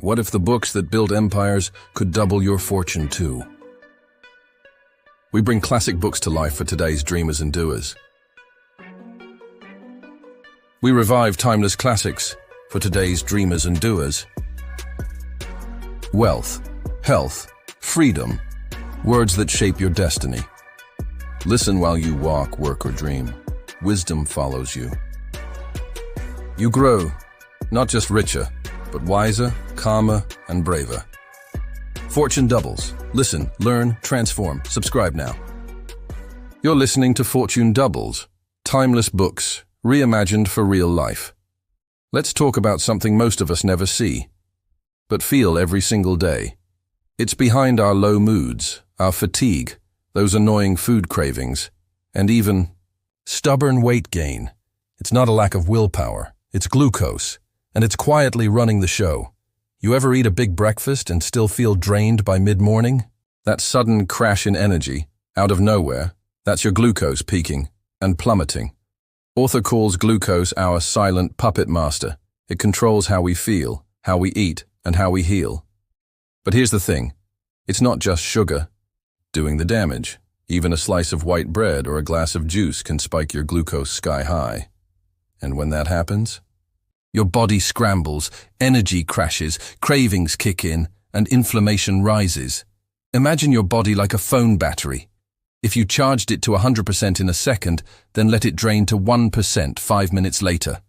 What if the books that built empires could double your fortune too? We bring classic books to life for today's dreamers and doers. We revive timeless classics for today's dreamers and doers. Wealth, health, freedom, words that shape your destiny. Listen while you walk, work, or dream. Wisdom follows you. You grow, not just richer, but wiser, calmer, and braver. Fortune doubles. Listen, learn, transform. Subscribe now. You're listening to Fortune Doubles, timeless books, reimagined for real life. Let's talk about something most of us never see, but feel every single day. It's behind our low moods, our fatigue, those annoying food cravings, and even stubborn weight gain. It's not a lack of willpower, it's glucose, and it's quietly running the show. You ever eat a big breakfast and still feel drained by mid-morning? That sudden crash in energy, out of nowhere, that's your glucose peaking and plummeting. Author calls glucose our silent puppet master. It controls how we feel, how we eat, and how we heal. But here's the thing. It's not just sugar doing the damage. Even a slice of white bread or a glass of juice can spike your glucose sky high. And when that happens, your body scrambles, energy crashes, cravings kick in, and inflammation rises. Imagine your body like a phone battery. If you charged it to 100% in a second, then let it drain to 1% 5 minutes later.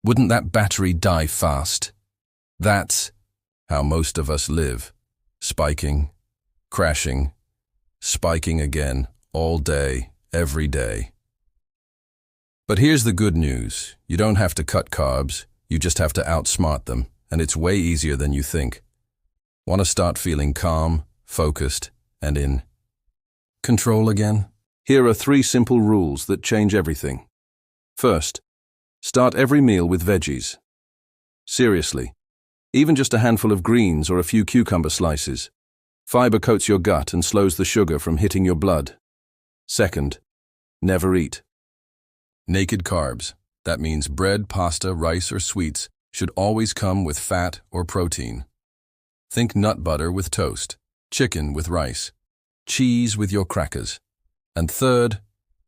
Wouldn't that battery die fast? That's how most of us live. Spiking, crashing, spiking again, all day, every day. But here's the good news. You don't have to cut carbs, you just have to outsmart them, and it's way easier than you think. Want to start feeling calm, focused, and in control again? Here are 3 simple rules that change everything. First, start every meal with veggies. Seriously, even just a handful of greens or a few cucumber slices. Fiber coats your gut and slows the sugar from hitting your blood. Second, never eat naked carbs. That means bread, pasta, rice, or sweets should always come with fat or protein. Think nut butter with toast, chicken with rice, cheese with your crackers. And third,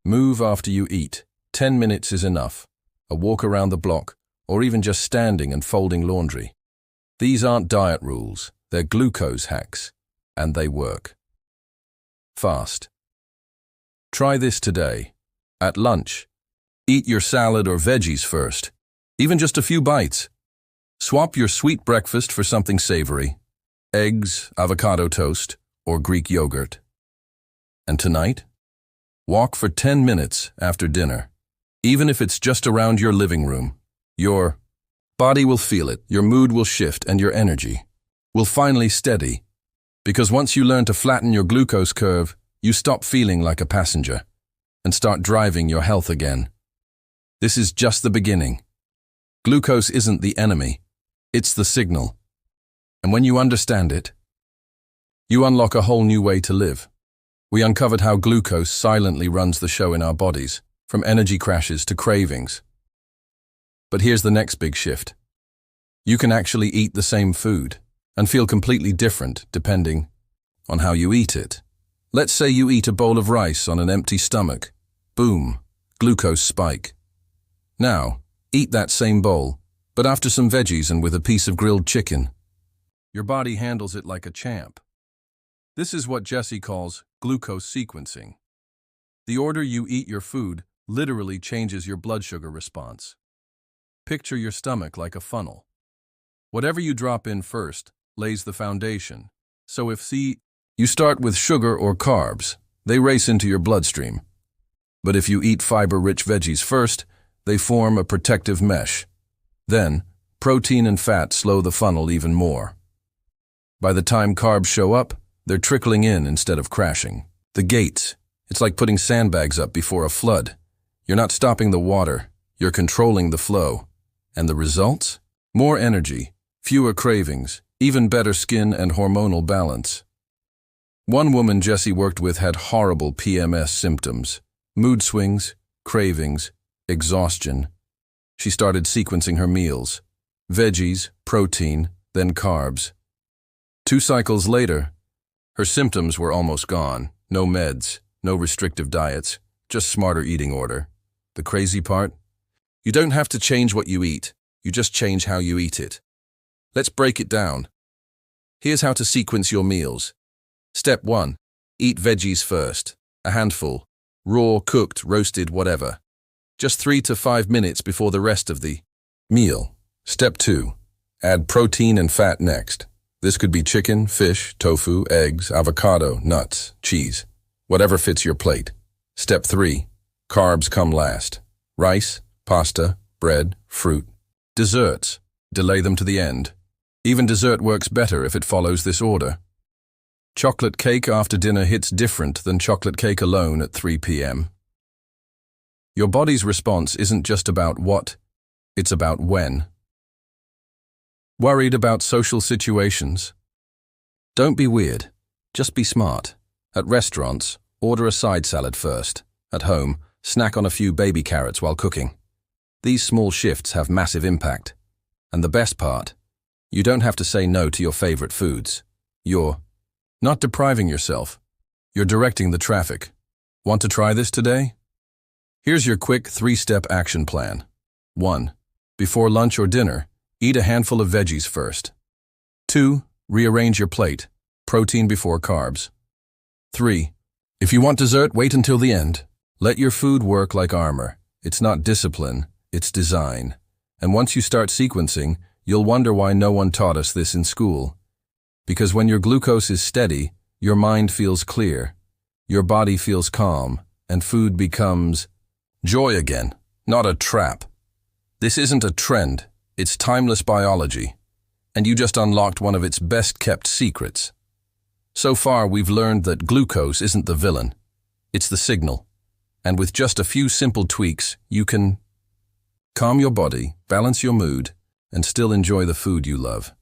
move after you eat. 10 minutes is enough. A walk around the block, or even just standing and folding laundry. These aren't diet rules, they're glucose hacks, and they work. Fast. Try this today. At lunch, eat your salad or veggies first, even just a few bites. Swap your sweet breakfast for something savory, eggs, avocado toast, or Greek yogurt. And tonight, walk for 10 minutes after dinner. Even if it's just around your living room, your body will feel it, your mood will shift, and your energy will finally steady. Because once you learn to flatten your glucose curve, you stop feeling like a passenger and start driving your health again. This is just the beginning. Glucose isn't the enemy, it's the signal. And when you understand it, you unlock a whole new way to live. We uncovered how glucose silently runs the show in our bodies, from energy crashes to cravings. But here's the next big shift. You can actually eat the same food and feel completely different depending on how you eat it. Let's say you eat a bowl of rice on an empty stomach. Boom, glucose spike. Now, eat that same bowl, but after some veggies and with a piece of grilled chicken. Your body handles it like a champ. This is what Jesse calls glucose sequencing. The order you eat your food literally changes your blood sugar response. Picture your stomach like a funnel. Whatever you drop in first lays the foundation. So if you start with sugar or carbs, they race into your bloodstream. But if you eat fiber-rich veggies first, they form a protective mesh. Then, protein and fat slow the funnel even more. By the time carbs show up, they're trickling in instead of crashing. The gates. It's like putting sandbags up before a flood. You're not stopping the water, you're controlling the flow. And the results? More energy, fewer cravings, even better skin and hormonal balance. One woman Jesse worked with had horrible PMS symptoms, mood swings, cravings, exhaustion. She started sequencing her meals. Veggies, protein, then carbs. 2 cycles later, her symptoms were almost gone. No meds, no restrictive diets, just smarter eating order. The crazy part? You don't have to change what you eat, you just change how you eat it. Let's break it down. Here's how to sequence your meals. Step 1. Eat veggies first. A handful. Raw, cooked, roasted, whatever. Just 3 to 5 minutes before the rest of the meal. Step 2. Add protein and fat next. This could be chicken, fish, tofu, eggs, avocado, nuts, cheese. Whatever fits your plate. Step 3. Carbs come last. Rice, pasta, bread, fruit. Desserts. Delay them to the end. Even dessert works better if it follows this order. Chocolate cake after dinner hits different than chocolate cake alone at 3 p.m. Your body's response isn't just about what, it's about when. Worried about social situations? Don't be weird, just be smart. At restaurants, order a side salad first. At home, snack on a few baby carrots while cooking. These small shifts have massive impact. And the best part, you don't have to say no to your favorite foods. You're not depriving yourself. You're directing the traffic. Want to try this today? Here's your quick 3-step action plan. 1. Before lunch or dinner, eat a handful of veggies first. 2. Rearrange your plate. Protein before carbs. 3. If you want dessert, wait until the end. Let your food work like armor. It's not discipline, it's design. And once you start sequencing, you'll wonder why no one taught us this in school. Because when your glucose is steady, your mind feels clear, your body feels calm, and food becomes joy again, not a trap. This isn't a trend, it's timeless biology, and you just unlocked one of its best-kept secrets. So far, we've learned that glucose isn't the villain, it's the signal. And with just a few simple tweaks, you can calm your body, balance your mood, and still enjoy the food you love.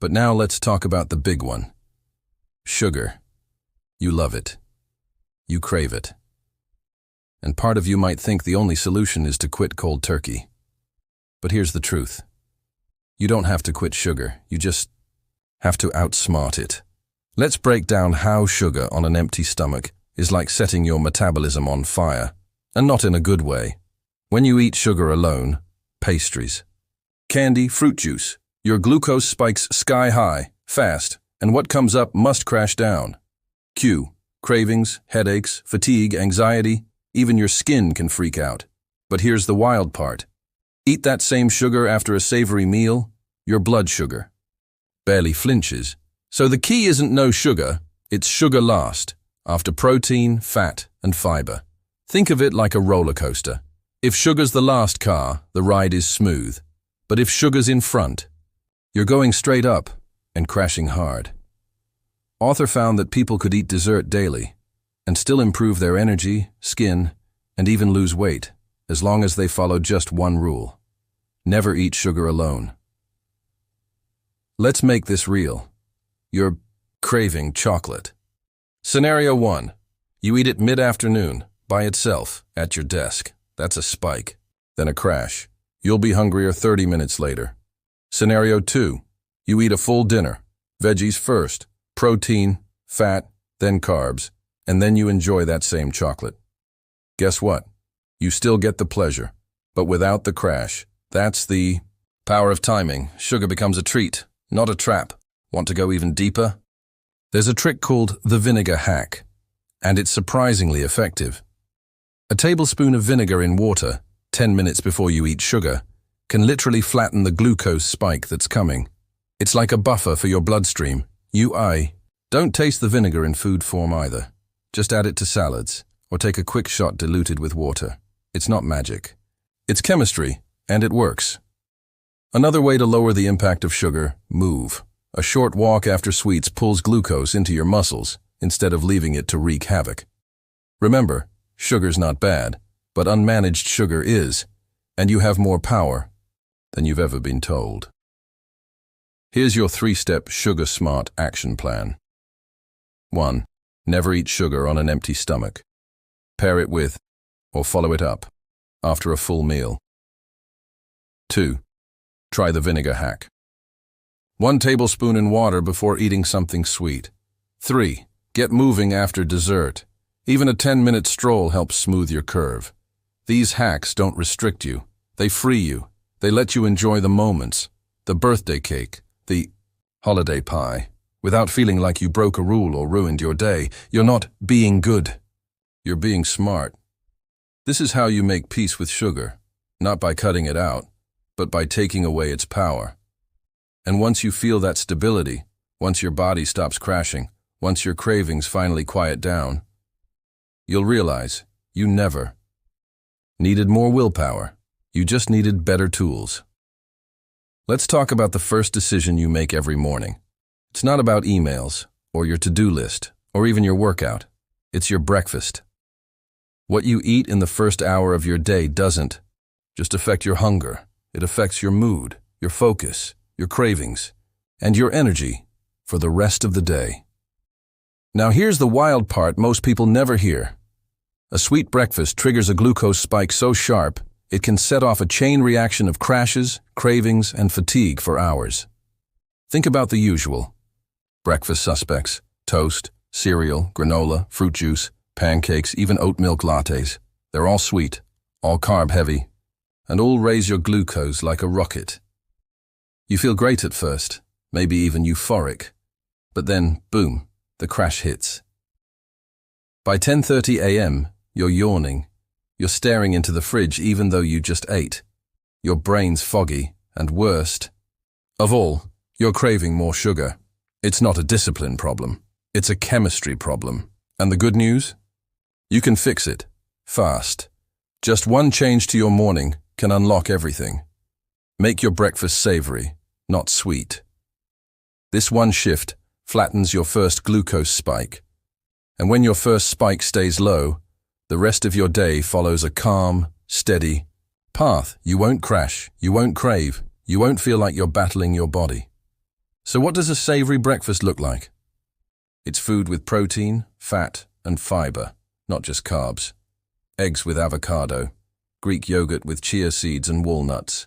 But now let's talk about the big one. Sugar. You love it. You crave it. And part of you might think the only solution is to quit cold turkey. But here's the truth. You don't have to quit sugar, you just have to outsmart it. Let's break down how sugar on an empty stomach is like setting your metabolism on fire, and not in a good way. When you eat sugar alone, pastries, candy, fruit juice, your glucose spikes sky high, fast, and what comes up must crash down. Cue, cravings, headaches, fatigue, anxiety, even your skin can freak out. But here's the wild part. Eat that same sugar after a savory meal, your blood sugar barely flinches. So the key isn't no sugar, it's sugar last, after protein, fat, and fiber. Think of it like a roller coaster. If sugar's the last car, the ride is smooth. But if sugar's in front, you're going straight up and crashing hard. Author found that people could eat dessert daily and still improve their energy, skin, and even lose weight, as long as they followed just one rule. Never eat sugar alone. Let's make this real. You're craving chocolate. Scenario 1. You eat it mid-afternoon, by itself, at your desk. That's a spike. Then a crash. You'll be hungrier 30 minutes later. Scenario 2. You eat a full dinner. Veggies first, protein, fat, then carbs, and then you enjoy that same chocolate. Guess what? You still get the pleasure, but without the crash. That's the power of timing. Sugar becomes a treat, not a trap. Want to go even deeper? There's a trick called the vinegar hack, and it's surprisingly effective. A tablespoon of vinegar in water, 10 minutes before you eat sugar, can literally flatten the glucose spike that's coming. It's like a buffer for your bloodstream. Don't taste the vinegar in food form either. Just add it to salads, or take a quick shot diluted with water. It's not magic. It's chemistry, and it works. Another way to lower the impact of sugar, move. A short walk after sweets pulls glucose into your muscles, instead of leaving it to wreak havoc. Remember, sugar's not bad, but unmanaged sugar is, and you have more power than you've ever been told. Here's your 3-step sugar-smart action plan. 1. Never eat sugar on an empty stomach. Pair it with, or follow it up, after a full meal. 2. Try the vinegar hack. 1 tablespoon in water before eating something sweet. 3. Get moving after dessert. Even a 10-minute stroll helps smooth your curve. These hacks don't restrict you. They free you. They let you enjoy the moments, the birthday cake, the holiday pie, without feeling like you broke a rule or ruined your day. You're not being good. You're being smart. This is how you make peace with sugar, not by cutting it out, but by taking away its power. And once you feel that stability, once your body stops crashing, once your cravings finally quiet down, you'll realize you never needed more willpower. You just needed better tools. Let's talk about the first decision you make every morning. It's not about emails, or your to-do list, or even your workout. It's your breakfast. What you eat in the first hour of your day doesn't just affect your hunger. It affects your mood, your focus, your cravings, and your energy for the rest of the day. Now here's the wild part most people never hear. A sweet breakfast triggers a glucose spike so sharp, it can set off a chain reaction of crashes, cravings, and fatigue for hours. Think about the usual. Breakfast suspects: toast, cereal, granola, fruit juice, pancakes, even oat milk lattes. They're all sweet, all carb-heavy, and all raise your glucose like a rocket. You feel great at first, maybe even euphoric. But then, boom, the crash hits. By 10:30 a.m., you're yawning. You're staring into the fridge even though you just ate. Your brain's foggy, and worst of all, you're craving more sugar. It's not a discipline problem. It's a chemistry problem. And the good news? You can fix it. Fast. Just one change to your morning can unlock everything. Make your breakfast savory, not sweet. This one shift flattens your first glucose spike. And when your first spike stays low, the rest of your day follows a calm, steady path. You won't crash, you won't crave, you won't feel like you're battling your body. So what does a savory breakfast look like? It's food with protein, fat, and fiber, not just carbs. Eggs with avocado, Greek yogurt with chia seeds and walnuts,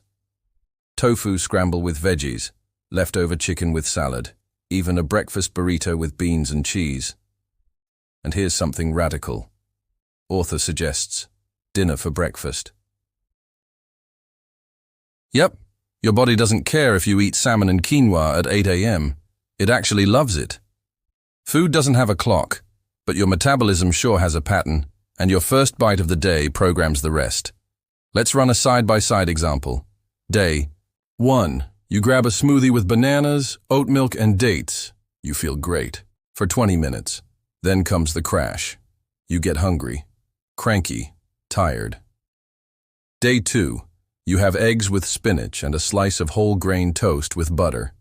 tofu scramble with veggies, leftover chicken with salad, even a breakfast burrito with beans and cheese. And here's something radical. Author suggests dinner for breakfast. Yep, your body doesn't care if you eat salmon and quinoa at 8 a.m. It actually loves it. Food doesn't have a clock, but your metabolism sure has a pattern, and your first bite of the day programs the rest. Let's run a side-by-side example. Day 1. You grab a smoothie with bananas, oat milk, and dates. You feel great. For 20 minutes. Then comes the crash. You get hungry, cranky, tired. Day 2. You have eggs with spinach and a slice of whole grain toast with butter.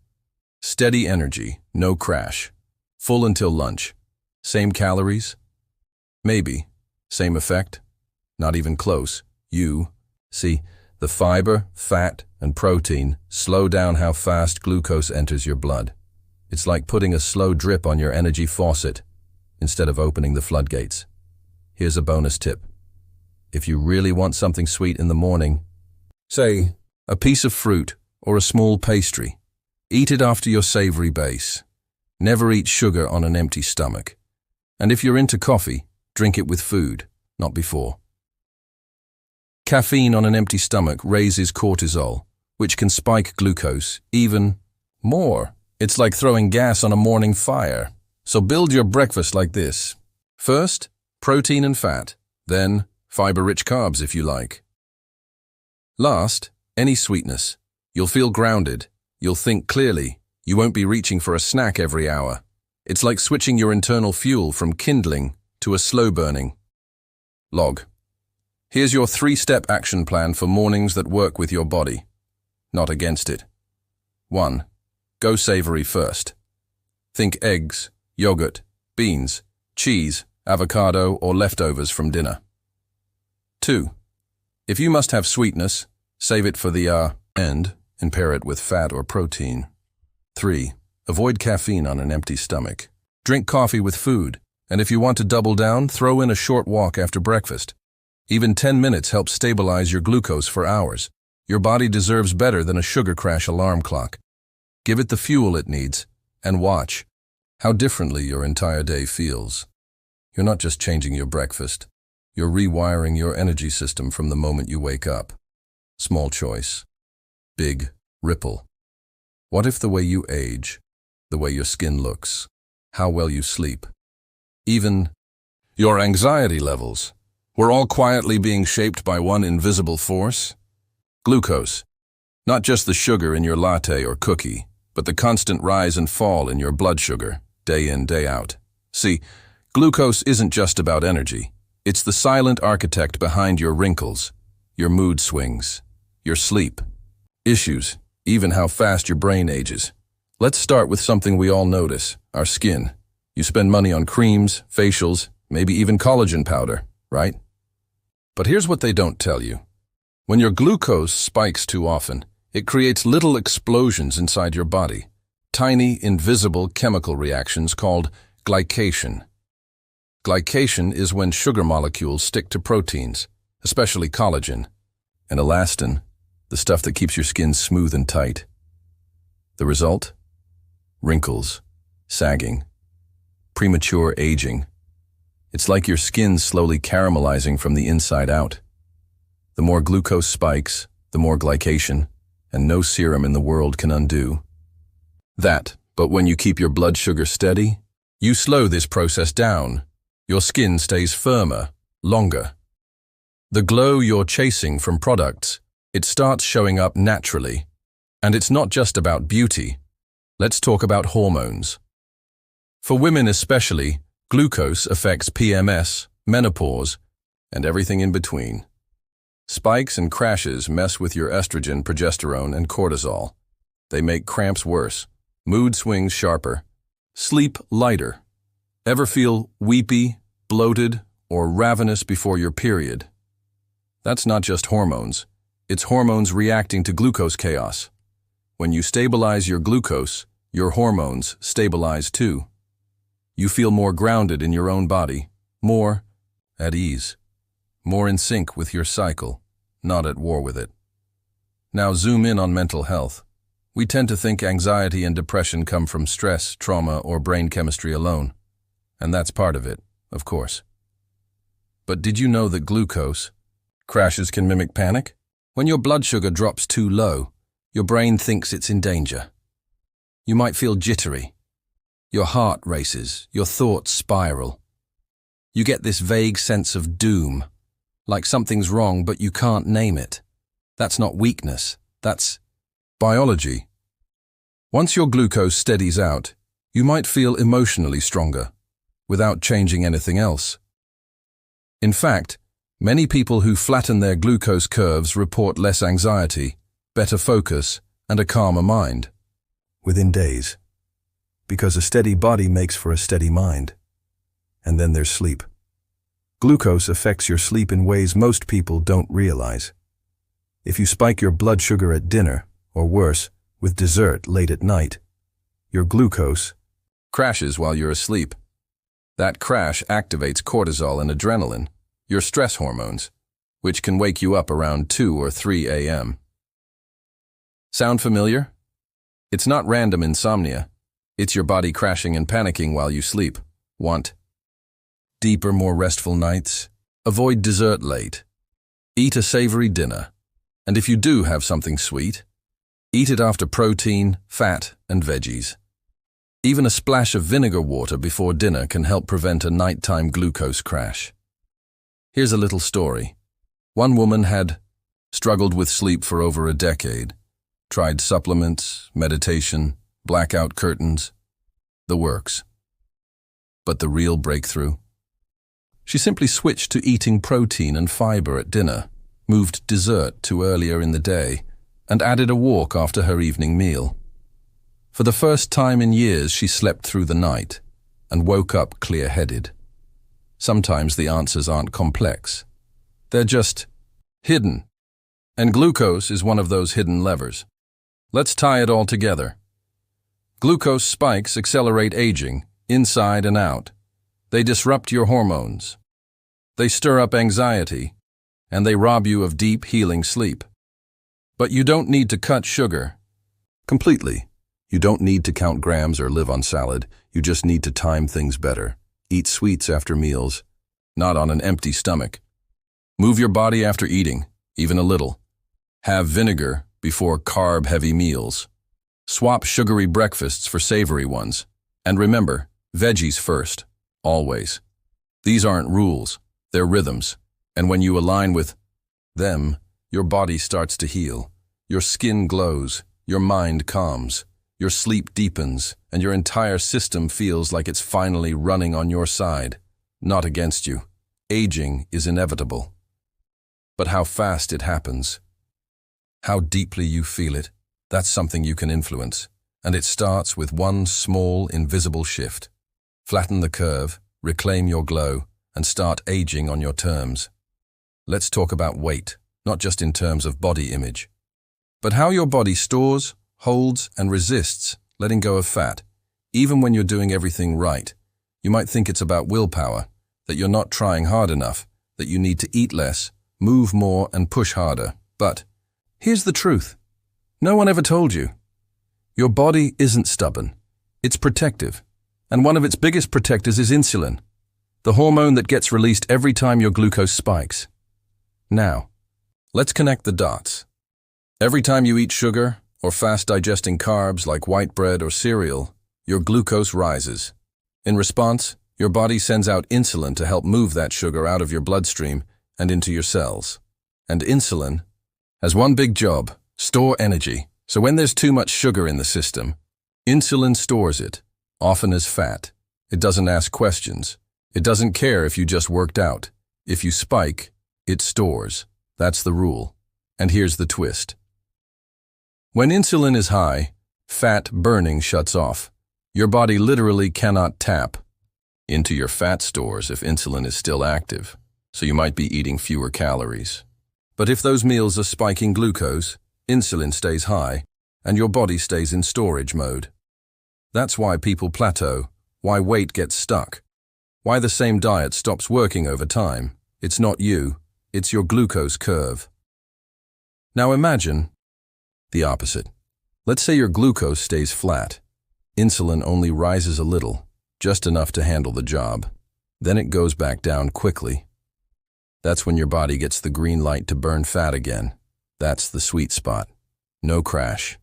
Steady energy, no crash. Full until lunch. Same calories? Maybe. Same effect? Not even close. See, the fiber, fat, and protein slow down how fast glucose enters your blood. It's like putting a slow drip on your energy faucet instead of opening the floodgates. Here's a bonus tip. If you really want something sweet in the morning, say, a piece of fruit or a small pastry, eat it after your savory base. Never eat sugar on an empty stomach. And if you're into coffee, drink it with food, not before. Caffeine on an empty stomach raises cortisol, which can spike glucose even more. It's like throwing gas on a morning fire. So build your breakfast like this. First, protein and fat. Then, fiber-rich carbs if you like. Last, any sweetness. You'll feel grounded. You'll think clearly. You won't be reaching for a snack every hour. It's like switching your internal fuel from kindling to a slow-burning log. Here's your 3-step action plan for mornings that work with your body, not against it. 1. Go savory first. Think eggs, yogurt, beans, cheese, avocado, or leftovers from dinner. 2. If you must have sweetness, save it for the end and pair it with fat or protein. 3. Avoid caffeine on an empty stomach. Drink coffee with food, and if you want to double down, throw in a short walk after breakfast. Even 10 minutes helps stabilize your glucose for hours. Your body deserves better than a sugar crash alarm clock. Give it the fuel it needs, and watch how differently your entire day feels. You're not just changing your breakfast. You're rewiring your energy system from the moment you wake up. Small choice. Big ripple. What if the way you age, the way your skin looks, how well you sleep, even your anxiety levels, were all quietly being shaped by one invisible force? Glucose. Not just the sugar in your latte or cookie, but the constant rise and fall in your blood sugar, day in, day out. See, glucose isn't just about energy. It's the silent architect behind your wrinkles, your mood swings, your sleep issues, even how fast your brain ages. Let's start with something we all notice, our skin. You spend money on creams, facials, maybe even collagen powder, right? But here's what they don't tell you. When your glucose spikes too often, it creates little explosions inside your body, tiny, invisible chemical reactions called glycation. Glycation is when sugar molecules stick to proteins, especially collagen, and elastin, the stuff that keeps your skin smooth and tight. The result? Wrinkles, sagging, premature aging. It's like your skin slowly caramelizing from the inside out. The more glucose spikes, the more glycation, and no serum in the world can undo that. But when you keep your blood sugar steady, you slow this process down. Your skin stays firmer, longer. The glow you're chasing from products, it starts showing up naturally. And it's not just about beauty. Let's talk about hormones. For women especially, glucose affects PMS, menopause, and everything in between. Spikes and crashes mess with your estrogen, progesterone, and cortisol. They make cramps worse, mood swings sharper, sleep lighter. Ever feel weepy, bloated, or ravenous before your period? That's not just hormones. It's hormones reacting to glucose chaos. When you stabilize your glucose, your hormones stabilize too. You feel more grounded in your own body, more at ease, more in sync with your cycle, not at war with it. Now zoom in on mental health. We tend to think anxiety and depression come from stress, trauma, or brain chemistry alone. And that's part of it, of course. But did you know that glucose crashes can mimic panic? When your blood sugar drops too low, your brain thinks it's in danger. You might feel jittery. Your heart races, your thoughts spiral. You get this vague sense of doom, like something's wrong but you can't name it. That's not weakness, that's biology. Once your glucose steadies out, you might feel emotionally stronger, without changing anything else. In fact, many people who flatten their glucose curves report less anxiety, better focus, and a calmer mind. Within days. Because a steady body makes for a steady mind. And then there's sleep. Glucose affects your sleep in ways most people don't realize. If you spike your blood sugar at dinner, or worse, with dessert late at night, your glucose crashes while you're asleep. That crash activates cortisol and adrenaline, your stress hormones, which can wake you up around 2 or 3 a.m. Sound familiar? It's not random insomnia. It's your body crashing and panicking while you sleep. Want deeper, more restful nights? Avoid dessert late. Eat a savory dinner. And if you do have something sweet, eat it after protein, fat, and veggies. Even a splash of vinegar water before dinner can help prevent a nighttime glucose crash. Here's a little story. One woman had struggled with sleep for over a decade. Tried supplements, meditation, blackout curtains, the works. But the real breakthrough? She simply switched to eating protein and fiber at dinner, moved dessert to earlier in the day, and added a walk after her evening meal. For the first time in years, she slept through the night and woke up clear-headed. Sometimes the answers aren't complex. They're just hidden. And glucose is one of those hidden levers. Let's tie it all together. Glucose spikes accelerate aging, inside and out. They disrupt your hormones. They stir up anxiety, and they rob you of deep, healing sleep. But you don't need to cut sugar completely. You don't need to count grams or live on salad. You just need to time things better. Eat sweets after meals, not on an empty stomach. Move your body after eating, even a little. Have vinegar before carb-heavy meals. Swap sugary breakfasts for savory ones. And remember, veggies first, always. These aren't rules, they're rhythms. And when you align with them, your body starts to heal. Your skin glows, your mind calms, your sleep deepens, and your entire system feels like it's finally running on your side, not against you. Aging is inevitable. But how fast it happens, how deeply you feel it, that's something you can influence. And it starts with one small, invisible shift. Flatten the curve, reclaim your glow, and start aging on your terms. Let's talk about weight, not just in terms of body image, but how your body stores, holds, and resists letting go of fat. Even when you're doing everything right, you might think it's about willpower, that you're not trying hard enough, that you need to eat less, move more, and push harder. But here's the truth. No one ever told you. Your body isn't stubborn. It's protective. And one of its biggest protectors is insulin, the hormone that gets released every time your glucose spikes. Now, let's connect the dots. Every time you eat sugar or fast-digesting carbs like white bread or cereal, your glucose rises. In response, your body sends out insulin to help move that sugar out of your bloodstream and into your cells. And insulin has one big job: store energy. So when there's too much sugar in the system, insulin stores it, often as fat. It doesn't ask questions. It doesn't care if you just worked out. If you spike, it stores. That's the rule. And here's the twist. When insulin is high, fat burning shuts off. Your body literally cannot tap into your fat stores if insulin is still active, so you might be eating fewer calories. But if those meals are spiking glucose, insulin stays high, and your body stays in storage mode. That's why people plateau, why weight gets stuck, why the same diet stops working over time. It's not you, it's your glucose curve. Now imagine the opposite. Let's say your glucose stays flat. Insulin only rises a little, just enough to handle the job. Then it goes back down quickly. That's when your body gets the green light to burn fat again. That's the sweet spot. No crash.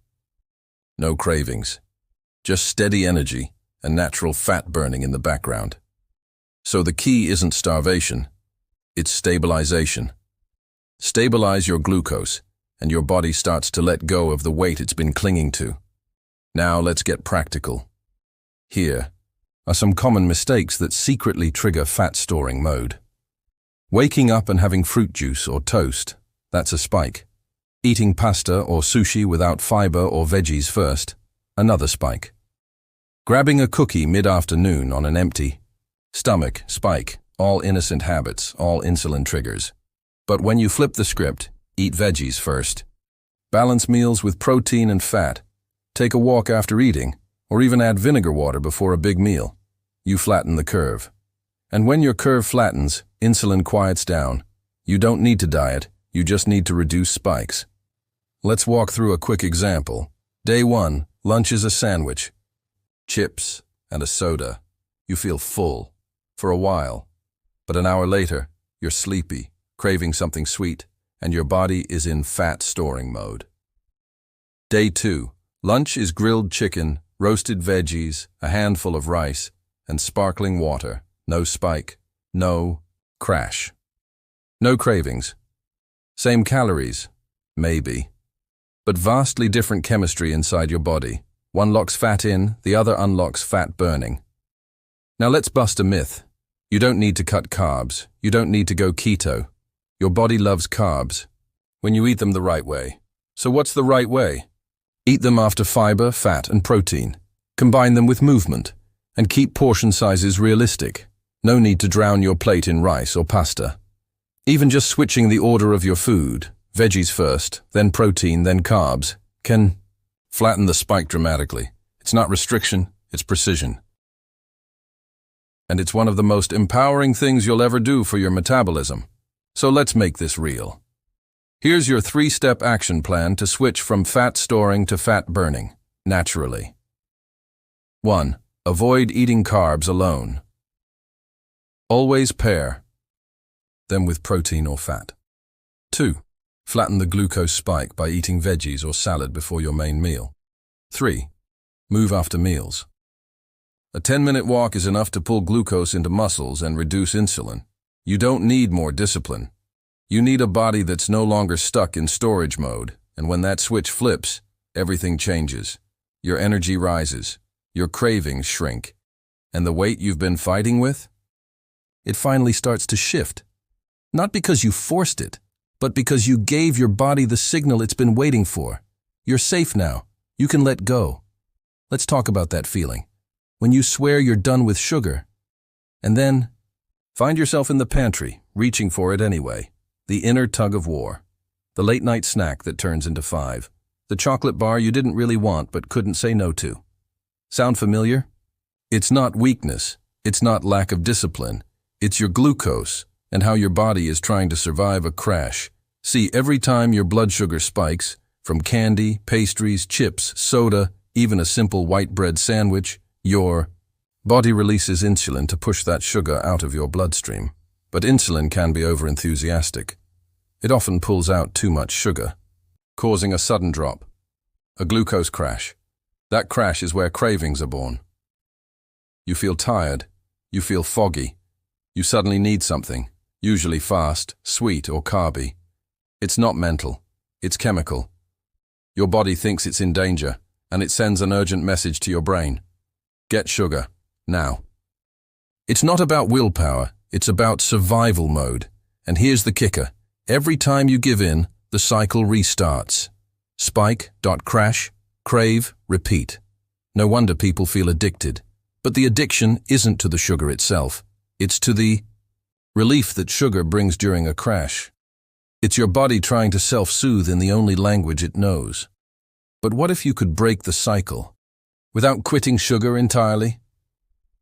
No cravings. Just steady energy and natural fat burning in the background. So the key isn't starvation, it's stabilization. Stabilize your glucose, and your body starts to let go of the weight it's been clinging to. Now let's get practical. Here are some common mistakes that secretly trigger fat-storing mode. Waking up and having fruit juice or toast, that's a spike. Eating pasta or sushi without fiber or veggies first, another spike. Grabbing a cookie mid-afternoon on an empty stomach, spike. All innocent habits, all insulin triggers. But when you flip the script, eat veggies first. Balance meals with protein and fat. Take a walk after eating, or even add vinegar water before a big meal. You flatten the curve. And when your curve flattens, insulin quiets down. You don't need to diet, you just need to reduce spikes. Let's walk through a quick example. Day 1, lunch is a sandwich. Chips and a soda. You feel full, for a while. But an hour later, you're sleepy, craving something sweet, and your body is in fat-storing mode. Day 2, lunch is grilled chicken, roasted veggies, a handful of rice, and sparkling water. No spike, no crash. No cravings. Same calories, maybe, but vastly different chemistry inside your body. One locks fat in, the other unlocks fat burning. Now let's bust a myth. You don't need to cut carbs. You don't need to go keto. Your body loves carbs when you eat them the right way. So what's the right way? Eat them after fiber, fat, and protein. Combine them with movement, and keep portion sizes realistic. No need to drown your plate in rice or pasta. Even just switching the order of your food, veggies first, then protein, then carbs, can flatten the spike dramatically. It's not restriction, it's precision. And it's one of the most empowering things you'll ever do for your metabolism. So let's make this real. Here's your 3-step action plan to switch from fat storing to fat burning, naturally. 1. Avoid eating carbs alone. Always pair them with protein or fat. 2. Flatten the glucose spike by eating veggies or salad before your main meal. 3. Move after meals. A 10-minute walk is enough to pull glucose into muscles and reduce insulin. You don't need more discipline. You need a body that's no longer stuck in storage mode, and when that switch flips, everything changes. Your energy rises, your cravings shrink, and the weight you've been fighting with? It finally starts to shift. Not because you forced it, but because you gave your body the signal it's been waiting for. You're safe now. You can let go. Let's talk about that feeling. When you swear you're done with sugar, and then find yourself in the pantry, reaching for it anyway. The inner tug of war. The late-night snack that turns into 5. The chocolate bar you didn't really want but couldn't say no to. Sound familiar? It's not weakness. It's not lack of discipline. It's your glucose and how your body is trying to survive a crash. See, every time your blood sugar spikes, from candy, pastries, chips, soda, even a simple white bread sandwich, your body releases insulin to push that sugar out of your bloodstream. But insulin can be overenthusiastic. It often pulls out too much sugar, causing a sudden drop, a glucose crash. That crash is where cravings are born. You feel tired, you feel foggy, you suddenly need something, usually fast, sweet, or carby. It's not mental, it's chemical. Your body thinks it's in danger, and it sends an urgent message to your brain. Get sugar, now. It's not about willpower, it's about survival mode. And here's the kicker. Every time you give in, the cycle restarts. Spike, crash, crave, repeat. No wonder people feel addicted. But the addiction isn't to the sugar itself. It's to the relief that sugar brings during a crash. It's your body trying to self-soothe in the only language it knows. But what if you could break the cycle without quitting sugar entirely?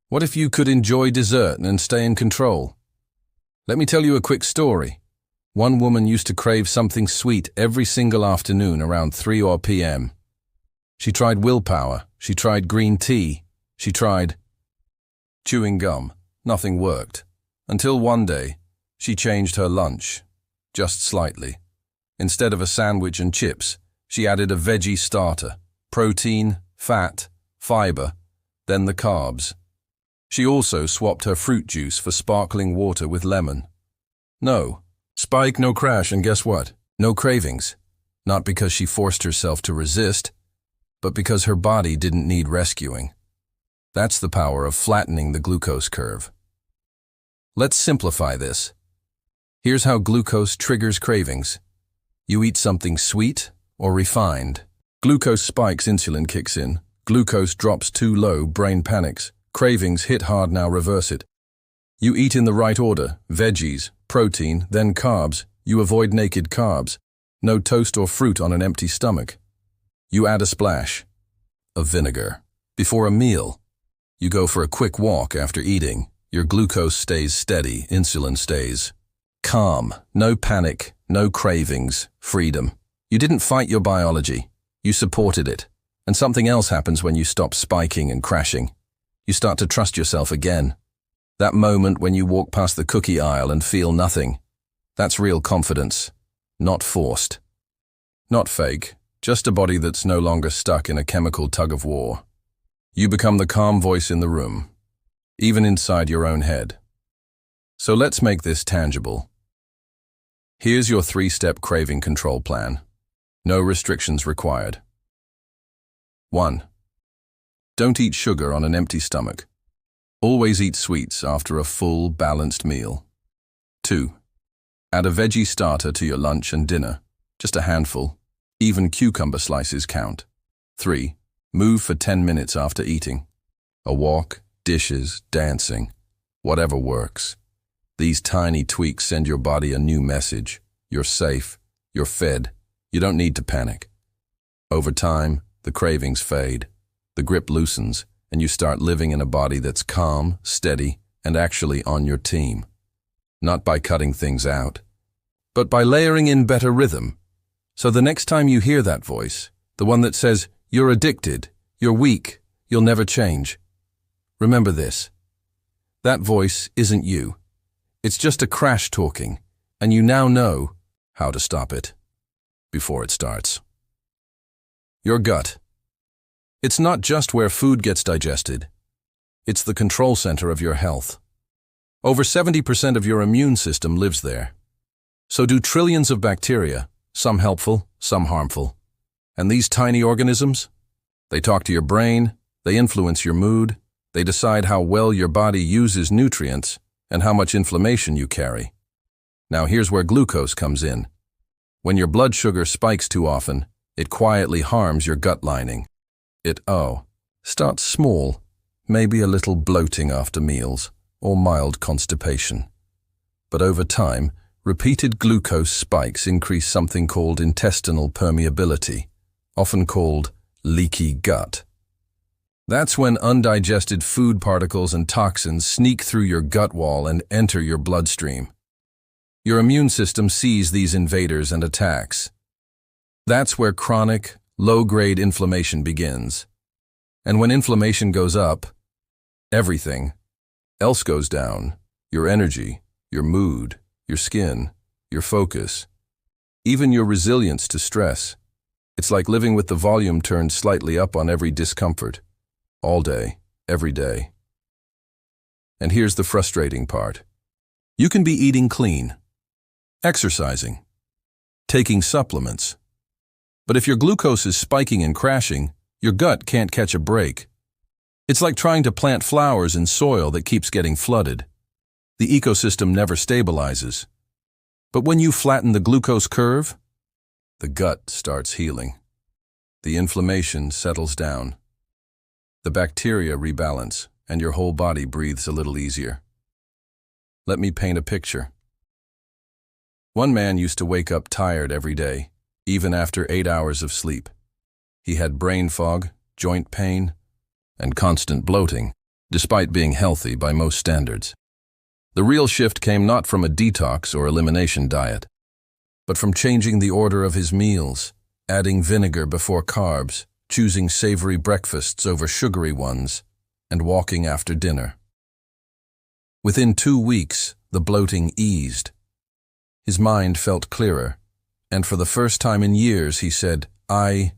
What if you could enjoy dessert and stay in control? Let me tell you a quick story. One woman used to crave something sweet every single afternoon around 3 p.m. She tried willpower, she tried green tea, she tried chewing gum. Nothing worked. Until one day, she changed her lunch, just slightly. Instead of a sandwich and chips, she added a veggie starter, protein, fat, fiber, then the carbs. She also swapped her fruit juice for sparkling water with lemon. No spike, no crash, and guess what? No cravings. Not because she forced herself to resist, but because her body didn't need rescuing. That's the power of flattening the glucose curve. Let's simplify this. Here's how glucose triggers cravings. You eat something sweet or refined. Glucose spikes, insulin kicks in. Glucose drops too low, brain panics. Cravings hit hard, now reverse it. You eat in the right order, veggies, protein, then carbs. You avoid naked carbs. No toast or fruit on an empty stomach. You add a splash of vinegar before a meal. You go for a quick walk after eating. Your glucose stays steady, insulin stays calm. No panic, no cravings, freedom. You didn't fight your biology. You supported it. And something else happens when you stop spiking and crashing. You start to trust yourself again. That moment when you walk past the cookie aisle and feel nothing. That's real confidence. Not forced. Not fake. Just a body that's no longer stuck in a chemical tug of war. You become the calm voice in the room, even inside your own head. So let's make this tangible. Here's your 3-step craving control plan. No restrictions required. 1. Don't eat sugar on an empty stomach. Always eat sweets after a full, balanced meal. 2. Add a veggie starter to your lunch and dinner. Just a handful. Even cucumber slices count. 3. Move for 10 minutes after eating. A walk, dishes, dancing, whatever works. These tiny tweaks send your body a new message. You're safe. You're fed. You don't need to panic. Over time, the cravings fade. The grip loosens, and you start living in a body that's calm, steady, and actually on your team. Not by cutting things out, but by layering in better rhythm. So the next time you hear that voice, the one that says, "You're addicted, you're weak, you'll never change. Remember this. That voice isn't you. It's just a crash talking, and you now know how to stop it before it starts. Your gut. It's not just where food gets digested. It's the control center of your health. Over 70% of your immune system lives there. So do trillions of bacteria, some helpful, some harmful. And these tiny organisms? They talk to your brain, they influence your mood, they decide how well your body uses nutrients and how much inflammation you carry. Now here's where glucose comes in. When your blood sugar spikes too often, it quietly harms your gut lining. It starts small, maybe a little bloating after meals or mild constipation. But over time, repeated glucose spikes increase something called intestinal permeability, often called leaky gut. That's when undigested food particles and toxins sneak through your gut wall and enter your bloodstream. Your immune system sees these invaders and attacks. That's where chronic, low-grade inflammation begins. And when inflammation goes up, everything else goes down. Your energy, your mood, your skin, your focus, even your resilience to stress. It's like living with the volume turned slightly up on every discomfort. All day, every day. And here's the frustrating part. You can be eating clean, exercising, taking supplements. But if your glucose is spiking and crashing, your gut can't catch a break. It's like trying to plant flowers in soil that keeps getting flooded. The ecosystem never stabilizes. But when you flatten the glucose curve, the gut starts healing. The inflammation settles down. The bacteria rebalance, and your whole body breathes a little easier. Let me paint a picture. One man used to wake up tired every day, even after 8 hours of sleep. He had brain fog, joint pain, and constant bloating, despite being healthy by most standards. The real shift came not from a detox or elimination diet, but from changing the order of his meals, adding vinegar before carbs, choosing savory breakfasts over sugary ones, and walking after dinner. Within 2 weeks, the bloating eased. His mind felt clearer, and for the first time in years he said, "I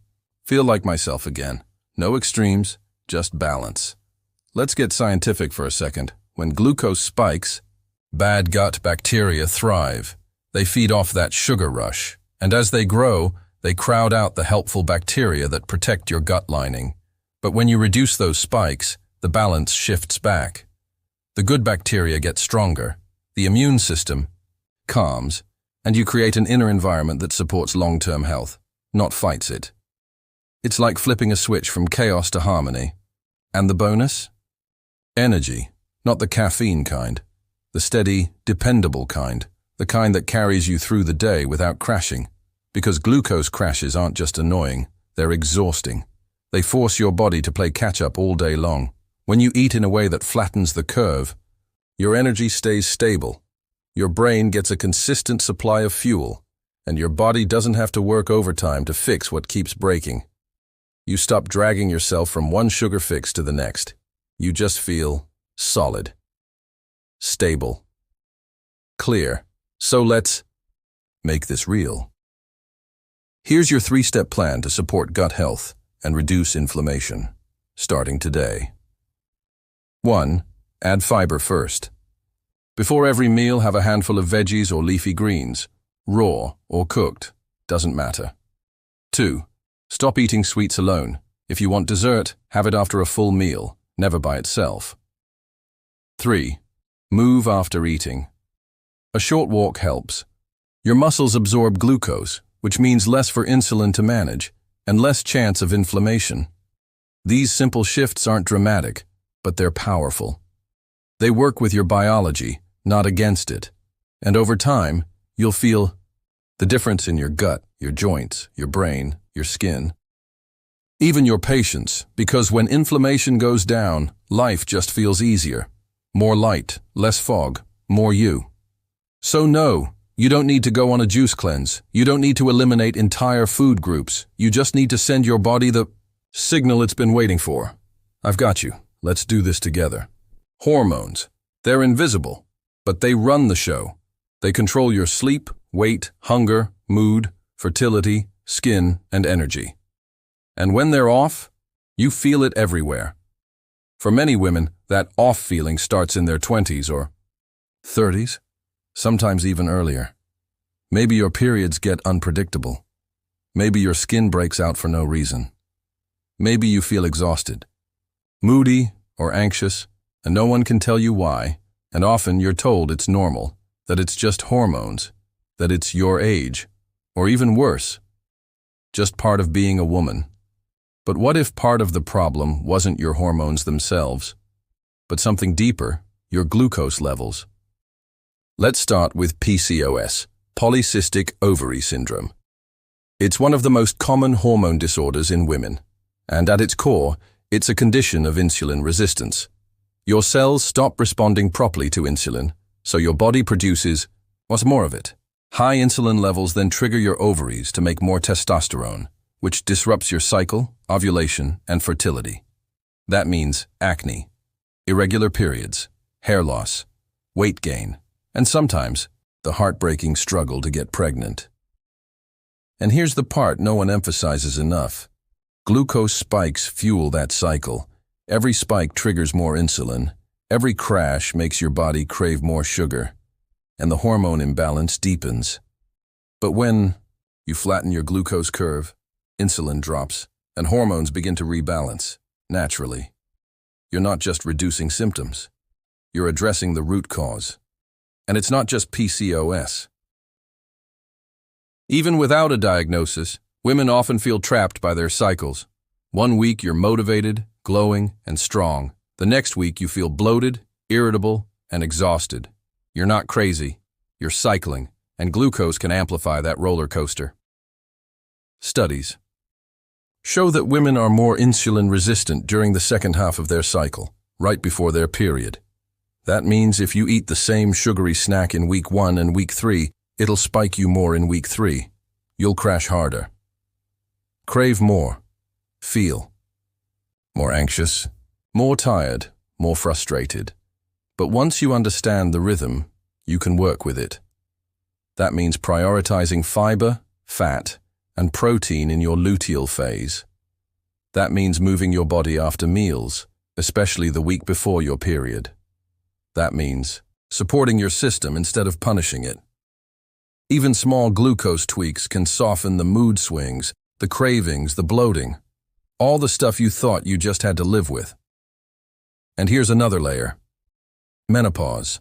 feel like myself again. No extremes, just balance." Let's get scientific for a second. When glucose spikes, bad gut bacteria thrive. They feed off that sugar rush, and as they grow, they crowd out the helpful bacteria that protect your gut lining. But when you reduce those spikes, the balance shifts back. The good bacteria get stronger, the immune system calms, and you create an inner environment that supports long-term health, not fights it. It's like flipping a switch from chaos to harmony. And the bonus? Energy, not the caffeine kind, the steady, dependable kind, the kind that carries you through the day without crashing. Because glucose crashes aren't just annoying, they're exhausting. They force your body to play catch-up all day long. When you eat in a way that flattens the curve, your energy stays stable. Your brain gets a consistent supply of fuel, and your body doesn't have to work overtime to fix what keeps breaking. You stop dragging yourself from one sugar fix to the next. You just feel solid, stable, clear. So let's make this real. Here's your 3-step plan to support gut health and reduce inflammation, starting today. 1. Add fiber first. Before every meal, have a handful of veggies or leafy greens, raw or cooked, doesn't matter. 2. Stop eating sweets alone. If you want dessert, have it after a full meal, never by itself. 3. Move after eating. A short walk helps. Your muscles absorb glucose, which means less for insulin to manage, and less chance of inflammation. These simple shifts aren't dramatic, but they're powerful. They work with your biology, not against it. And over time, you'll feel the difference in your gut, your joints, your brain, your skin. Even your patience, because when inflammation goes down, life just feels easier. More light, less fog, more you. So no, you don't need to go on a juice cleanse. You don't need to eliminate entire food groups. You just need to send your body the signal it's been waiting for. I've got you. Let's do this together. Hormones. They're invisible, but they run the show. They control your sleep, weight, hunger, mood, fertility, skin, and energy. And when they're off, you feel it everywhere. For many women, that off feeling starts in their 20s or 30s, sometimes even earlier. Maybe your periods get unpredictable. Maybe your skin breaks out for no reason. Maybe you feel exhausted, moody, or anxious, and no one can tell you why, and often you're told it's normal, that it's just hormones, that it's your age, or even worse, just part of being a woman. But what if part of the problem wasn't your hormones themselves, but something deeper, your glucose levels? Let's start with PCOS, polycystic ovary syndrome. It's one of the most common hormone disorders in women, and at its core, it's a condition of insulin resistance. Your cells stop responding properly to insulin, so your body produces, what's more of it? High insulin levels then trigger your ovaries to make more testosterone, which disrupts your cycle, ovulation, and fertility. That means acne, irregular periods, hair loss, weight gain, and sometimes the heartbreaking struggle to get pregnant. And here's the part no one emphasizes enough. Glucose spikes fuel that cycle. Every spike triggers more insulin. Every crash makes your body crave more sugar, and the hormone imbalance deepens. But when you flatten your glucose curve, insulin drops, and hormones begin to rebalance, naturally. You're not just reducing symptoms. You're addressing the root cause. And it's not just PCOS. Even without a diagnosis, women often feel trapped by their cycles. One week you're motivated, glowing, and strong. The next week you feel bloated, irritable, and exhausted. You're not crazy. You're cycling, and glucose can amplify that roller coaster. Studies show that women are more insulin resistant during the second half of their cycle, right before their period. That means if you eat the same sugary snack in week 1 and week 3, it'll spike you more in week 3. You'll crash harder. Crave more. Feel more anxious, more tired, more frustrated. But once you understand the rhythm, you can work with it. That means prioritizing fiber, fat, and protein in your luteal phase. That means moving your body after meals, especially the week before your period. That means supporting your system instead of punishing it. Even small glucose tweaks can soften the mood swings, the cravings, the bloating, all the stuff you thought you just had to live with. And here's another layer. Menopause.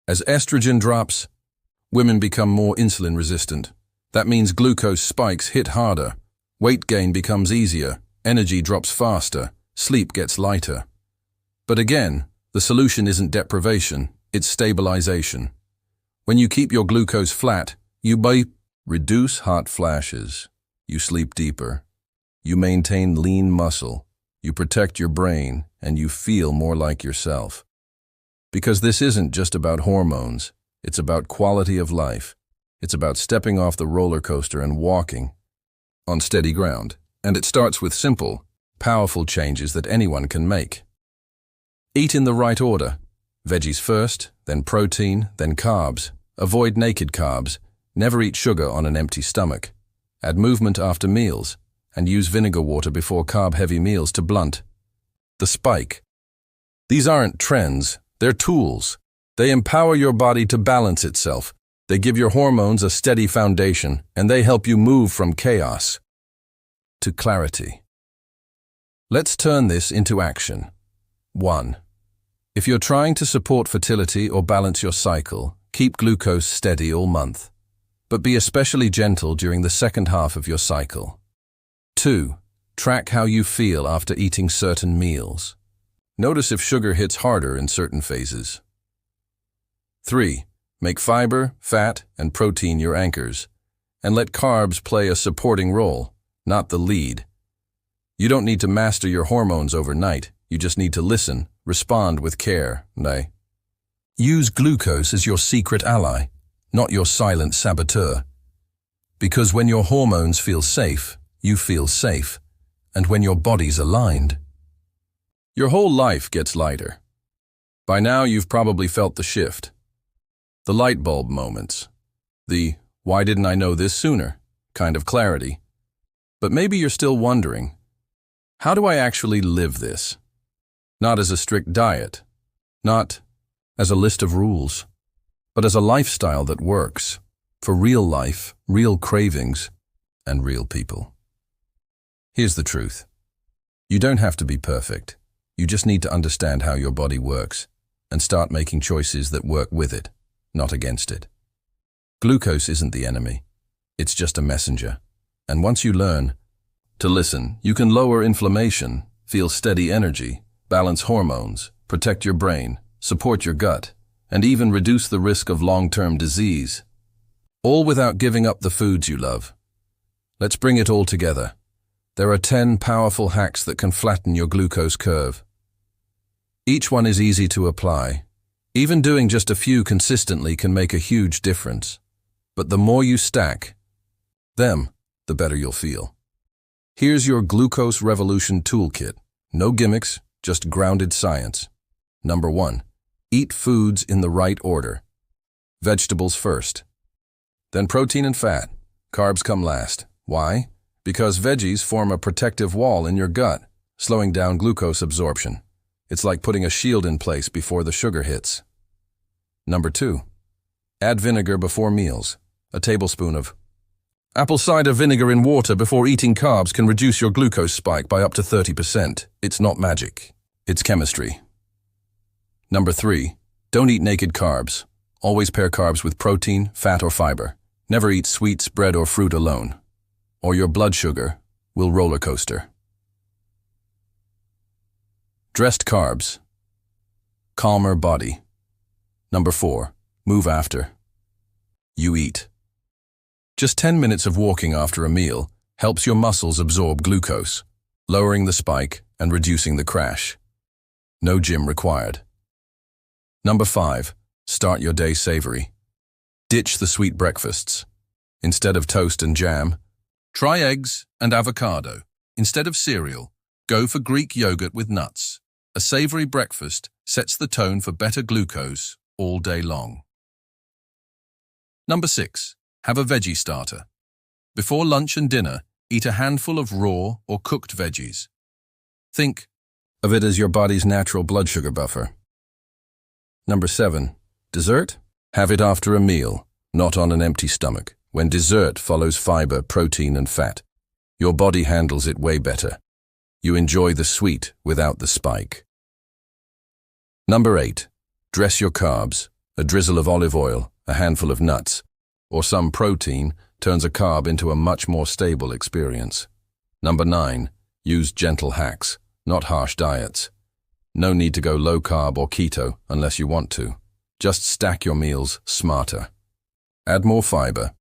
As estrogen drops, women become more insulin resistant. That means glucose spikes hit harder, weight gain becomes easier, energy drops faster, sleep gets lighter. But again, the solution isn't deprivation, it's stabilization. When you keep your glucose flat, you reduce hot flashes, you sleep deeper, you maintain lean muscle, you protect your brain, and you feel more like yourself. Because this isn't just about hormones, it's about quality of life. It's about stepping off the roller coaster and walking on steady ground. And it starts with simple, powerful changes that anyone can make. Eat in the right order. Veggies first, then protein, then carbs. Avoid naked carbs. Never eat sugar on an empty stomach. Add movement after meals, and use vinegar water before carb-heavy meals to blunt the spike. These aren't trends, they're tools. They empower your body to balance itself. They give your hormones a steady foundation, and they help you move from chaos to clarity. Let's turn this into action. 1. If you're trying to support fertility or balance your cycle, keep glucose steady all month, but be especially gentle during the second half of your cycle. 2. Track how you feel after eating certain meals. Notice if sugar hits harder in certain phases. 3. Make fiber, fat, and protein your anchors, and let carbs play a supporting role, not the lead. You don't need to master your hormones overnight, you just need to listen, respond with care, Use glucose as your secret ally, not your silent saboteur. Because when your hormones feel safe, you feel safe, and when your body's aligned, Your whole life gets lighter. By now, you've probably felt the shift. The light bulb moments. The "why didn't I know this sooner" kind of clarity. But maybe you're still wondering, how do I actually live this? Not as a strict diet, not as a list of rules, but as a lifestyle that works for real life, real cravings, and real people. Here's the truth. You don't have to be perfect. You just need to understand how your body works and start making choices that work with it, not against it. Glucose isn't the enemy. It's just a messenger. And once you learn to listen, you can lower inflammation, feel steady energy, balance hormones, protect your brain, support your gut, and even reduce the risk of long-term disease. All without giving up the foods you love. Let's bring it all together. There are 10 powerful hacks that can flatten your glucose curve. Each one is easy to apply. Even doing just a few consistently can make a huge difference. But the more you stack them, the better you'll feel. Here's your Glucose Revolution Toolkit. No gimmicks, just grounded science. Number 1. Eat foods in the right order. Vegetables first. Then protein and fat. Carbs come last. Why? Because veggies form a protective wall in your gut, slowing down glucose absorption. It's like putting a shield in place before the sugar hits. Number 2. Add vinegar before meals. A tablespoon of apple cider vinegar in water before eating carbs can reduce your glucose spike by up to 30%. It's not magic. It's chemistry. Number 3. Don't eat naked carbs. Always pair carbs with protein, fat, or fiber. Never eat sweets, bread, or fruit alone, or your blood sugar will roller coaster. Dressed carbs. Calmer body. Number 4. Move after you eat. Just 10 minutes of walking after a meal helps your muscles absorb glucose, lowering the spike and reducing the crash. No gym required. Number 5. Start your day savory. Ditch the sweet breakfasts. Instead of toast and jam, try eggs and avocado. Instead of cereal, go for Greek yogurt with nuts. A savory breakfast sets the tone for better glucose all day long. Number 6. Have a veggie starter. Before lunch and dinner, eat a handful of raw or cooked veggies. Think of it as your body's natural blood sugar buffer. Number 7. Dessert? Have it after a meal, not on an empty stomach. When dessert follows fiber, protein, and fat, your body handles it way better. You enjoy the sweet without the spike. Number 8. Dress your carbs. A drizzle of olive oil, a handful of nuts, or some protein turns a carb into a much more stable experience. Number 9. Use gentle hacks, not harsh diets. No need to go low carb or keto unless you want to. Just stack your meals smarter. Add more fiber.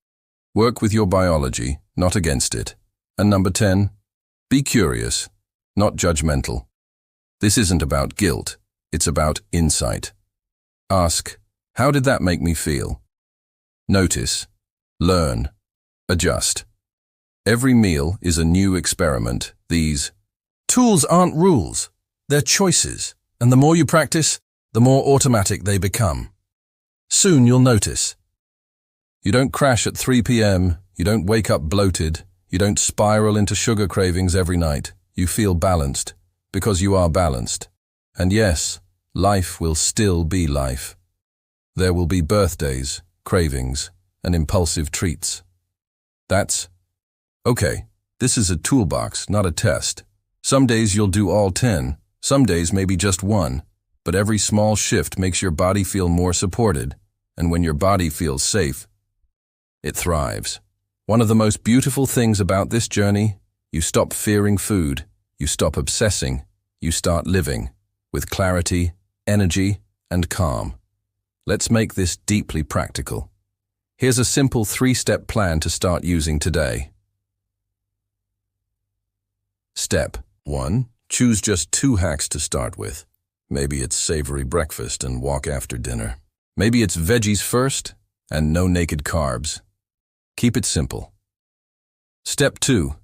Work with your biology, not against it. And number 10. Be curious, not judgmental. This isn't about guilt, it's about insight. Ask, how did that make me feel? Notice, learn, adjust. Every meal is a new experiment. These tools aren't rules, they're choices. And the more you practice, the more automatic they become. Soon you'll notice. You don't crash at 3 p.m., you don't wake up bloated, you don't spiral into sugar cravings every night. You feel balanced, because you are balanced. And yes, life will still be life. There will be birthdays, cravings, and impulsive treats. That's okay. This is a toolbox, not a test. Some days you'll do all 10, some days maybe just 1, but every small shift makes your body feel more supported, and when your body feels safe, it thrives. One of the most beautiful things about this journey, you stop fearing food, you stop obsessing, you start living with clarity, energy, and calm. Let's make this deeply practical. Here's a simple 3-step plan to start using today. Step 1. Choose just 2 hacks to start with. Maybe it's savory breakfast and walk after dinner. Maybe it's veggies first and no naked carbs. Keep it simple. Step 2.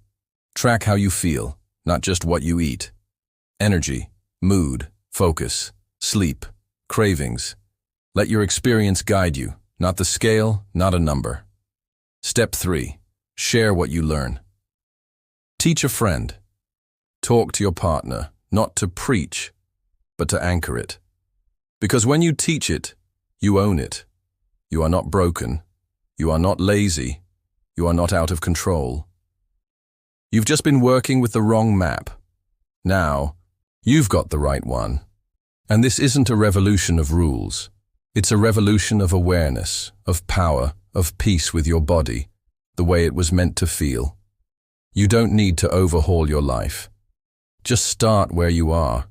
Track how you feel, not just what you eat. Energy. mood, focus, sleep, cravings. Let your experience guide you, not the scale, not a number. Step 3. Share what you learn. Teach a friend. Talk to your partner, not to preach, but to anchor it. Because when you teach it, you own it. You are not broken. You are not lazy. You are not out of control. You've just been working with the wrong map. Now, you've got the right one. And this isn't a revolution of rules. It's a revolution of awareness, of power, of peace with your body, the way it was meant to feel. You don't need to overhaul your life. Just start where you are,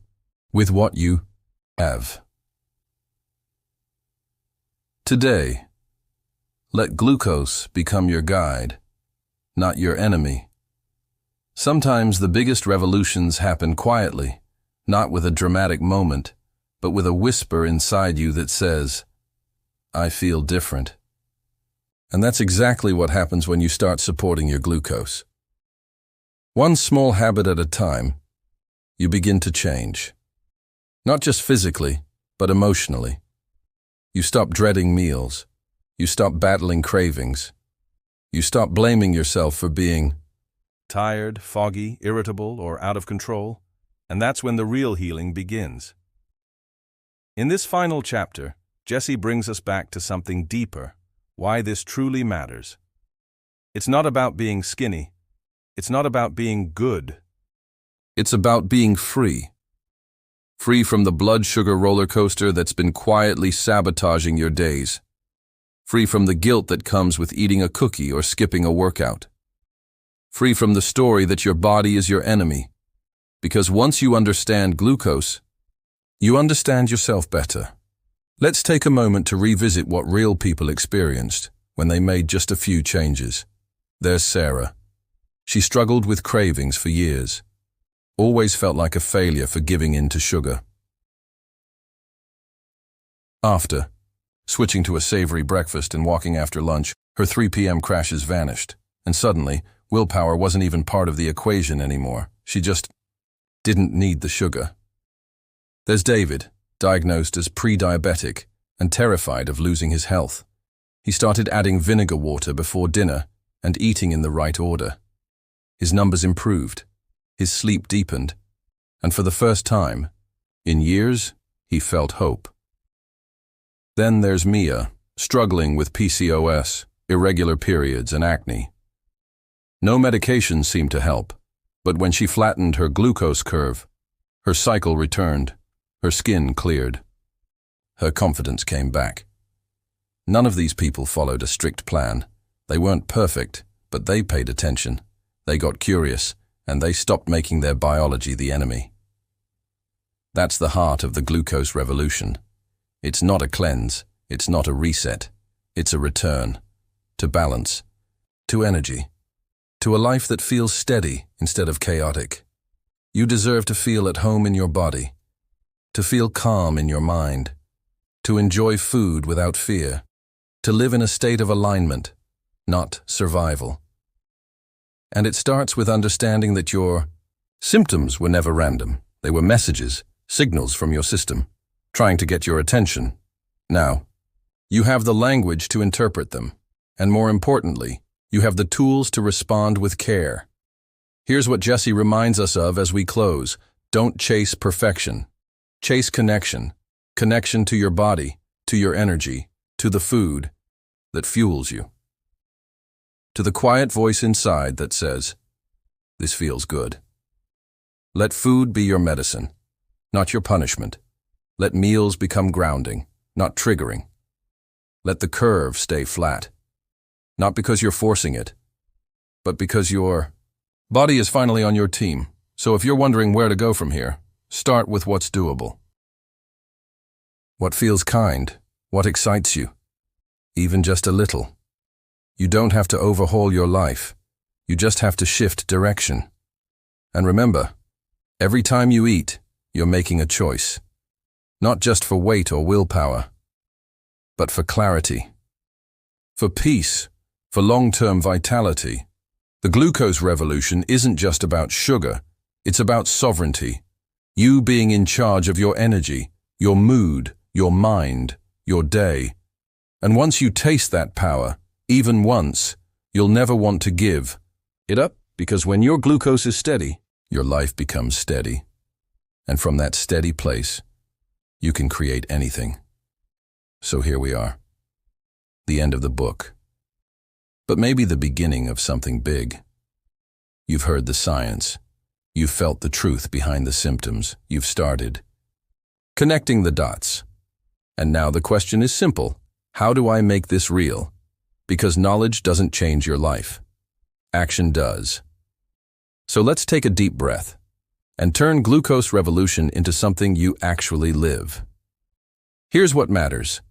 with what you have. Today, let glucose become your guide, not your enemy. Sometimes the biggest revolutions happen quietly, not with a dramatic moment, but with a whisper inside you that says, I feel different. And that's exactly what happens when you start supporting your glucose. One small habit at a time, you begin to change. Not just physically, but emotionally. You stop dreading meals. You stop battling cravings. You stop blaming yourself for being tired, foggy, irritable, or out of control. And that's when the real healing begins. In this final chapter, Jesse brings us back to something deeper, why this truly matters. It's not about being skinny. It's not about being good. It's about being free. Free from the blood sugar roller coaster that's been quietly sabotaging your days. Free from the guilt that comes with eating a cookie or skipping a workout. Free from the story that your body is your enemy. Because once you understand glucose, you understand yourself better. Let's take a moment to revisit what real people experienced when they made just a few changes. There's Sarah. She struggled with cravings for years. Always felt like a failure for giving in to sugar. After switching to a savory breakfast and walking after lunch, her 3 p.m. crashes vanished, and suddenly, willpower wasn't even part of the equation anymore. She just didn't need the sugar. There's David, diagnosed as pre-diabetic and terrified of losing his health. He started adding vinegar water before dinner and eating in the right order. His numbers improved, his sleep deepened, and for the first time, in years, he felt hope. Then there's Mia, struggling with PCOS, irregular periods, and acne. No medication seemed to help, but when she flattened her glucose curve, her cycle returned, her skin cleared. Her confidence came back. None of these people followed a strict plan. They weren't perfect, but they paid attention. They got curious, and they stopped making their biology the enemy. That's the heart of the glucose revolution. It's not a cleanse, it's not a reset, it's a return. To balance, to energy, to a life that feels steady instead of chaotic. You deserve to feel at home in your body, to feel calm in your mind, to enjoy food without fear, to live in a state of alignment, not survival. And it starts with understanding that your symptoms were never random. They were messages, signals from your system, trying to get your attention. Now, you have the language to interpret them, and more importantly, you have the tools to respond with care. Here's what Jesse reminds us of as we close. Don't chase perfection. Chase connection. Connection to your body, to your energy, to the food that fuels you. To the quiet voice inside that says, this feels good. Let food be your medicine, not your punishment. Let meals become grounding, not triggering. Let the curve stay flat, not because you're forcing it, but because your body is finally on your team. So if you're wondering where to go from here, start with what's doable. What feels kind? What excites you? Even just a little. You don't have to overhaul your life. You just have to shift direction. And remember, every time you eat, you're making a choice. Not just for weight or willpower, but for clarity, for peace, for long-term vitality. The glucose revolution isn't just about sugar, it's about sovereignty. You being in charge of your energy, your mood, your mind, your day. And once you taste that power, even once, you'll never want to give it up, because when your glucose is steady, your life becomes steady. And from that steady place, you can create anything. So here we are, the end of the book. But maybe the beginning of something big. You've heard the science. You've felt the truth behind the symptoms. You've started connecting the dots. And now the question is simple. How do I make this real? Because knowledge doesn't change your life. Action does. So let's take a deep breath and turn glucose revolution into something you actually live. Here's what matters.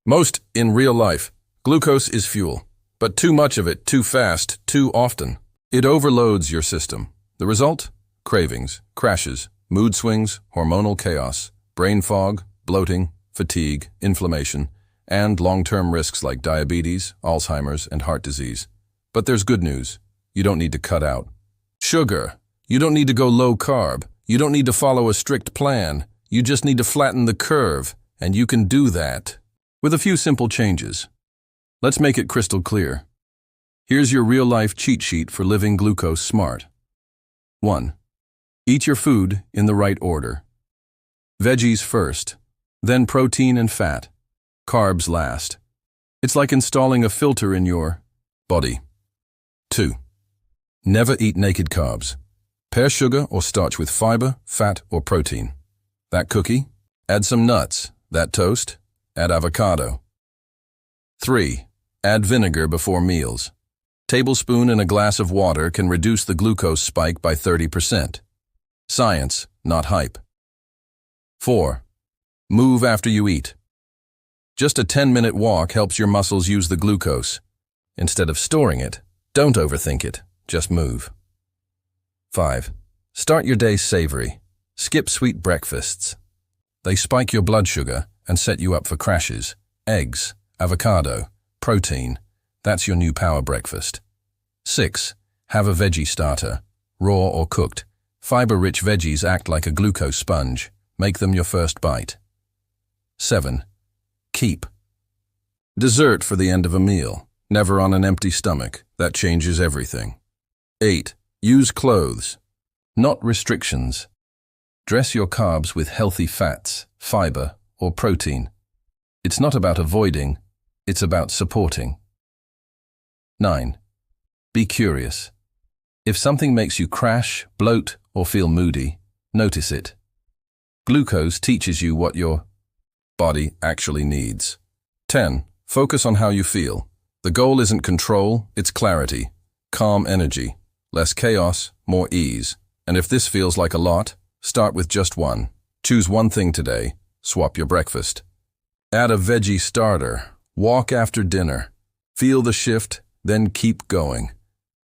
Most in real life, glucose is fuel, but too much of it, too fast, too often. It overloads your system. The result? Cravings, crashes, mood swings, hormonal chaos, brain fog, bloating, fatigue, inflammation, and long-term risks like diabetes, Alzheimer's, and heart disease. But there's good news. You don't need to cut out sugar. You don't need to go low carb. You don't need to follow a strict plan. You just need to flatten the curve, and you can do that with a few simple changes. Let's make it crystal clear. Here's your real-life cheat sheet for living glucose smart. 1. Eat your food in the right order. Veggies first, then protein and fat. Carbs last. It's like installing a filter in your body. 2. Never eat naked carbs. Pair sugar or starch with fiber, fat, or protein. That cookie? Add some nuts. That toast? Add avocado. 3. Add vinegar before meals. Tablespoon in a glass of water can reduce the glucose spike by 30%. Science, not hype. 4. Move after you eat. Just a 10-minute walk helps your muscles use the glucose. Instead of storing it, don't overthink it, just move. 5. Start your day savory. Skip sweet breakfasts. They spike your blood sugar and set you up for crashes. Eggs, avocado, protein. That's your new power breakfast. 6. Have a veggie starter, raw or cooked. Fiber-rich veggies act like a glucose sponge. Make them your first bite. 7. Keep dessert for the end of a meal, never on an empty stomach. That changes everything. 8. Use clothes, not restrictions. Dress your carbs with healthy fats, fiber, or protein. It's not about avoiding, it's about supporting. 9. Be curious. If something makes you crash, bloat, or feel moody, notice it. Glucose teaches you what your body actually needs. 10. Focus on how you feel. The goal isn't control, it's clarity. Calm energy. Less chaos, more ease. And if this feels like a lot, start with just one. Choose one thing today. Swap your breakfast. Add a veggie starter. Walk after dinner. Feel the shift, then keep going.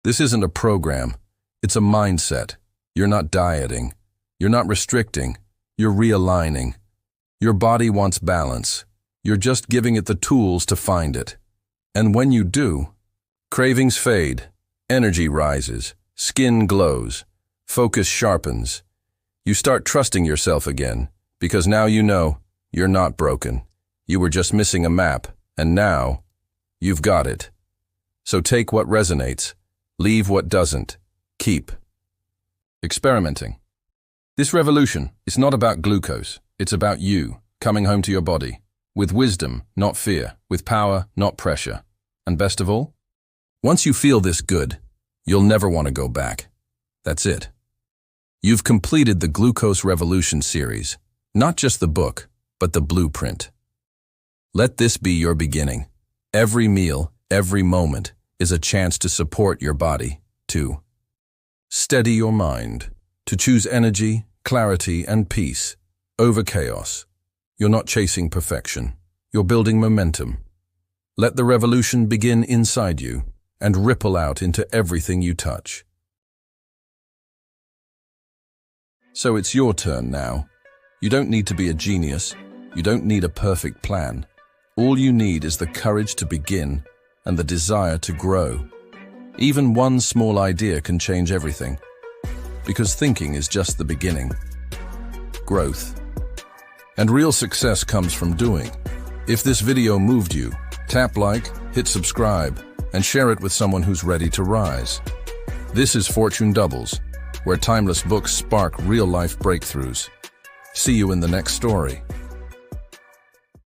This isn't a program. It's a mindset. You're not dieting. You're not restricting. You're realigning. Your body wants balance. You're just giving it the tools to find it. And when you do, cravings fade, energy rises, skin glows, focus sharpens. You start trusting yourself again, because now you know you're not broken. You were just missing a map, and now you've got it. So take what resonates, leave what doesn't, keep experimenting. This revolution is not about glucose, it's about you coming home to your body, with wisdom, not fear, with power, not pressure. And best of all, once you feel this good, you'll never want to go back. That's it. You've completed the Glucose Revolution series, not just the book, but the blueprint. Let this be your beginning. Every meal, every moment is a chance to support your body, to steady your mind, to choose energy, clarity, and peace over chaos. You're not chasing perfection. You're building momentum. Let the revolution begin inside you and ripple out into everything you touch. So it's your turn now. You don't need to be a genius. You don't need a perfect plan. All you need is the courage to begin and the desire to grow. Even one small idea can change everything, because thinking is just the beginning. growth. And real success comes from doing. If this video moved you, tap like, hit subscribe, and share it with someone who's ready to rise. This is Fortune Doubles, where timeless books spark real-life breakthroughs. See you in the next story.